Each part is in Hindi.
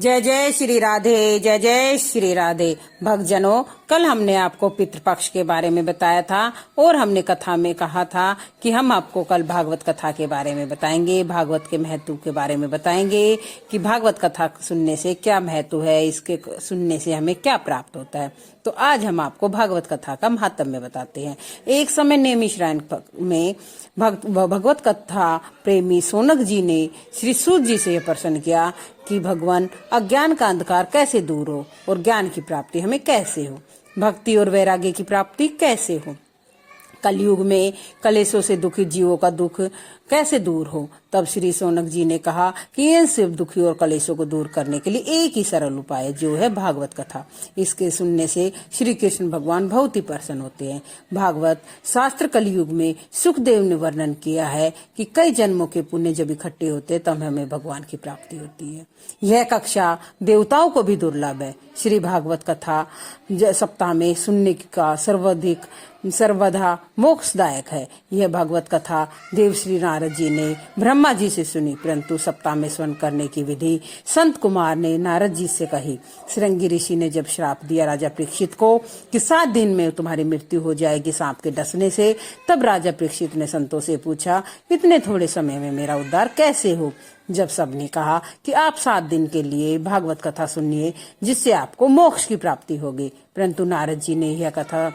जय जय श्री राधे, जय जय श्री राधे। भक्तजनों, कल हमने आपको पितृपक्ष के बारे में बताया था और हमने कथा में कहा था कि हम आपको कल भागवत कथा के बारे में बताएंगे, भागवत के महत्व के बारे में बताएंगे कि भागवत कथा सुनने से क्या महत्व है, इसके सुनने से हमें क्या प्राप्त होता है। तो आज हम आपको भागवत कथा का महात्म्य बताते हैं। एक समय नैमिषारण्य में भगवत कथा प्रेमी सोनक जी ने श्री सूत जी से यह प्रश्न किया कि भगवान, अज्ञान का अंधकार कैसे दूर हो और ज्ञान की प्राप्ति हमें कैसे हो, भक्ति और वैराग्य की प्राप्ति कैसे हो, कलयुग में कलेशों से दुखी जीवों का दुख कैसे दूर हो। तब श्री सोनक जी ने कहा कि इन सिर्फ दुखी और कलेशों को दूर करने के लिए एक ही सरल उपाय है, जो है भागवत कथा। इसके सुनने से श्री कृष्ण भगवान बहुत ही प्रसन्न होते हैं। भागवत शास्त्र कलयुग में सुखदेव ने वर्णन किया है कि कई जन्मों के पुण्य जब इकट्ठे होते तब हमें भगवान की प्राप्ति होती है। यह कक्षा देवताओं को भी दुर्लभ है। श्री भागवत कथा सप्ताह में सुनने का सर्वदा मोक्षदायक है। यह भागवत कथा देव श्री नारद जी ने ब्रह्मा जी से सुनी, परंतु सप्ताह में श्रवण करने की विधि संत कुमार ने नारद जी से कही। श्रृंगी ऋषि ने जब श्राप दिया राजा परीक्षित को कि 7 दिन में तुम्हारी मृत्यु हो जाएगी सांप के डसने से, तब राजा परीक्षित ने संतों से पूछा, इतने थोड़े समय में मेरा उद्धार कैसे हो। जब सबने कहा कि आप 7 दिन के लिए भागवत कथा सुनिए जिससे आपको मोक्ष की प्राप्ति होगी, परंतु नारद जी ने यह कथा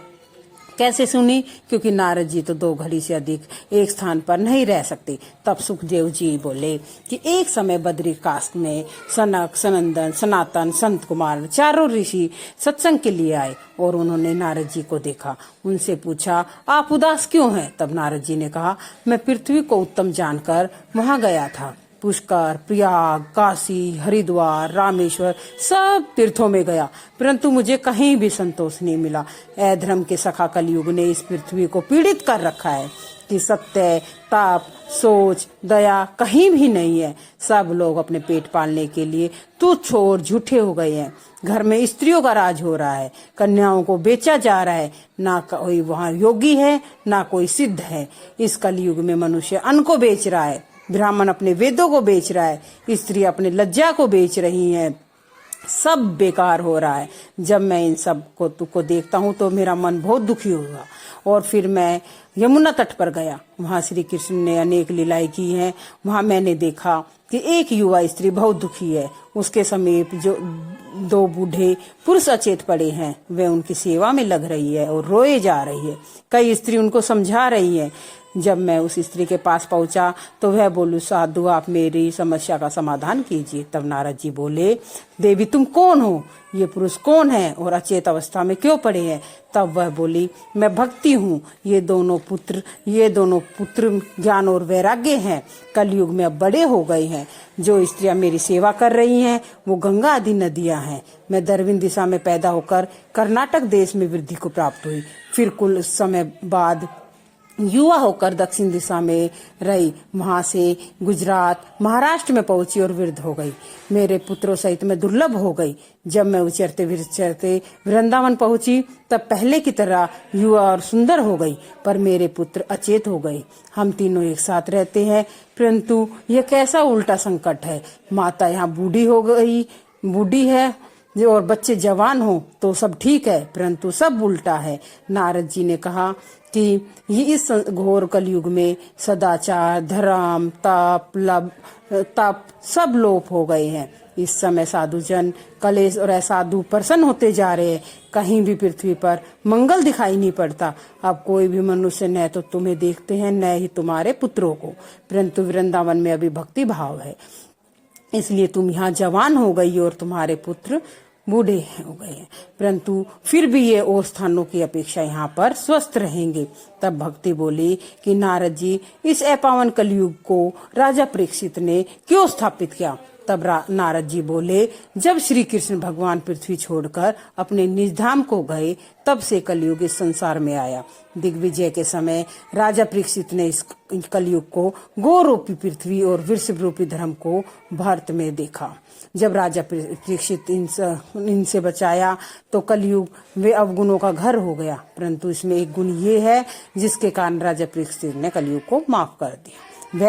कैसे सुनी, क्योंकि नारद जी तो 2 घड़ी से अधिक एक स्थान पर नहीं रह सकते। तब सुखदेव जी बोले कि एक समय बद्री काष्ठ में सनक, सनंदन, सनातन, संत कुमार 4 ऋषि सत्संग के लिए आए और उन्होंने नारद जी को देखा। उनसे पूछा, आप उदास क्यों हैं? तब नारद जी ने कहा, मैं पृथ्वी को उत्तम जानकर वहां गया था। पुष्कर, प्रयाग, काशी, हरिद्वार, रामेश्वर सब तीर्थों में गया, परंतु मुझे कहीं भी संतोष नहीं मिला। अधर्म के सखा कलयुग ने इस पृथ्वी को पीड़ित कर रखा है कि सत्य, ताप, सोच, दया कहीं भी नहीं है। सब लोग अपने पेट पालने के लिए तुच्छ और झूठे हो गए हैं। घर में स्त्रियों का राज हो रहा है, कन्याओं को बेचा जा रहा है, ना कोई वहाँ योगी है ना कोई सिद्ध है। इस कलयुग में मनुष्य अन्न को बेच रहा है, ब्राह्मण अपने वेदों को बेच रहा है, स्त्री अपने लज्जा को बेच रही है, सब बेकार हो रहा है। जब मैं इन सब को देखता हूँ तो मेरा मन बहुत दुखी हुआ और फिर मैं यमुना तट पर गया। वहां श्री कृष्ण ने अनेक लीलाएं की हैं। वहां मैंने देखा कि एक युवा स्त्री बहुत दुखी है, उसके समीप जो 2 बूढ़े पुरुष अचेत पड़े हैं, वे उनकी सेवा में लग रही है और रोए जा रही है। कई स्त्री उनको समझा रही है। जब मैं उस स्त्री के पास पहुंचा तो वह बोलू, साधु आप मेरी समस्या का समाधान कीजिए। तब नारद जी बोले, देवी तुम कौन हो, ये पुरुष कौन है और अचेत अवस्था में क्यों पड़े हैं? तब वह बोली, मैं भक्ति हूँ, ये दोनों पुत्र ज्ञान और वैराग्य हैं, कलयुग में अब बड़े हो गए हैं। जो स्त्रियां मेरी सेवा कर रही हैं वो गंगा आदि नदियां हैं। मैं दक्षिण दिशा में पैदा होकर कर्नाटक देश में वृद्धि को प्राप्त हुई, फिर कुछ समय बाद युवा होकर दक्षिण दिशा में रही, वहां से गुजरात, महाराष्ट्र में पहुंची और वृद्ध हो गई। मेरे पुत्रों सहित मैं दुर्लभ हो गई। जब मैं उचरते विचरते वृंदावन पहुंची तब पहले की तरह युवा और सुंदर हो गई, पर मेरे पुत्र अचेत हो गए। हम तीनों एक साथ रहते हैं, परंतु यह कैसा उल्टा संकट है। माता यहाँ बूढ़ी है और बच्चे जवान हो तो सब ठीक है, परंतु सब उल्टा है। नारद जी ने कहा कि ये इस घोर कलयुग में सदाचार, धर्म, तप सब लोप हो गए हैं। इस समय साधुजन कलेश और असाधु प्रसन्न होते जा रहे हैं। कहीं भी पृथ्वी पर मंगल दिखाई नहीं पड़ता। अब कोई भी मनुष्य न तो तुम्हें देखते हैं न ही तुम्हारे पुत्रों को, परंतु वृंदावन में अभी भक्ति भाव है, इसलिए तुम यहाँ जवान हो गई और तुम्हारे पुत्र बूढ़े हो गए हैं, परंतु फिर भी ये और स्थानों की अपेक्षा यहाँ पर स्वस्थ रहेंगे। तब भक्ति बोली कि नारद जी, इस अपावन कलयुग को राजा परीक्षित ने क्यों स्थापित किया? तब नारद जी बोले, जब श्री कृष्ण भगवान पृथ्वी छोड़कर अपने निज धाम को गए तब से कलयुग इस संसार में आया। दिग्विजय के समय राजा परीक्षित ने इस कलयुग को गोरूपी पृथ्वी और वृषभ रूपी धर्म को भारत में देखा। जब राजा परीक्षित इनसे बचाया तो कलयुग वे अवगुणों का घर हो गया, परंतु इसमें एक गुण ये है जिसके कारण राजा परीक्षित ने कलयुग को माफ कर दिया।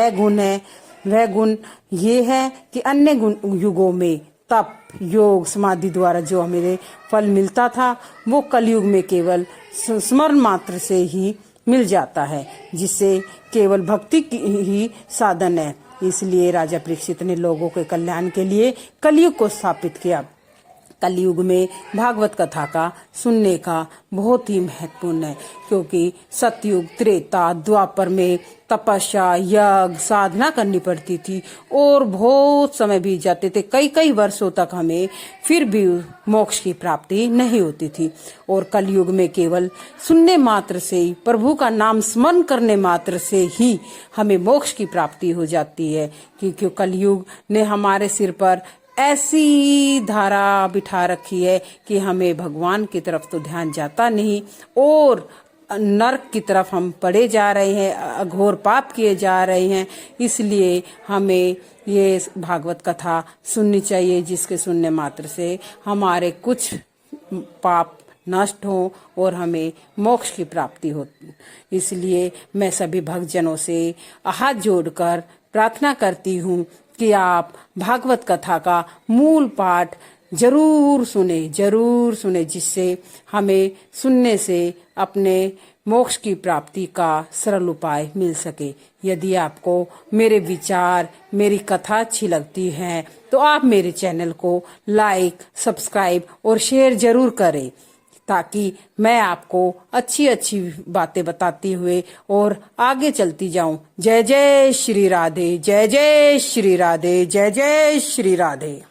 वह गुण ये है कि अन्य युगों में तप, योग, समाधि द्वारा जो हमें फल मिलता था वो कलयुग में केवल स्मरण मात्र से ही मिल जाता है, जिससे केवल भक्ति की ही साधन है। इसलिए राजा परीक्षित ने लोगों के कल्याण के लिए कलयुग को स्थापित किया। कलयुग में भागवत कथा का सुनने का बहुत ही महत्वपूर्ण है, क्योंकि सतयुग, त्रेता, द्वापर में तपस्या, यज्ञ, साधना करनी पड़ती थी और बहुत समय बीत जाते थे, कई कई वर्षों तक हमें फिर भी मोक्ष की प्राप्ति नहीं होती थी। और कलयुग में केवल सुनने मात्र से ही, प्रभु का नाम स्मरण करने मात्र से ही हमें मोक्ष की प्राप्ति हो जाती है, क्योंकि कलयुग ने हमारे सिर पर ऐसी धारा बिठा रखी है कि हमें भगवान की तरफ तो ध्यान जाता नहीं और नरक की तरफ हम पड़े जा रहे हैं, घोर पाप किए जा रहे हैं। इसलिए हमें ये भागवत कथा सुननी चाहिए, जिसके सुनने मात्र से हमारे कुछ पाप नष्ट हो और हमें मोक्ष की प्राप्ति हो। इसलिए मैं सभी भक्तजनों से हाथ जोड़कर प्रार्थना करती हूँ कि आप भागवत कथा का मूल पाठ जरूर सुने, जिससे हमें सुनने से अपने मोक्ष की प्राप्ति का सरल उपाय मिल सके। यदि आपको मेरे विचार, मेरी कथा अच्छी लगती है तो आप मेरे चैनल को लाइक, सब्सक्राइब और शेयर जरूर करें, ताकि मैं आपको अच्छी अच्छी बातें बताती हुए और आगे चलती जाऊं। जय जय श्री राधे, जय जय श्री राधे, जय जय श्री राधे।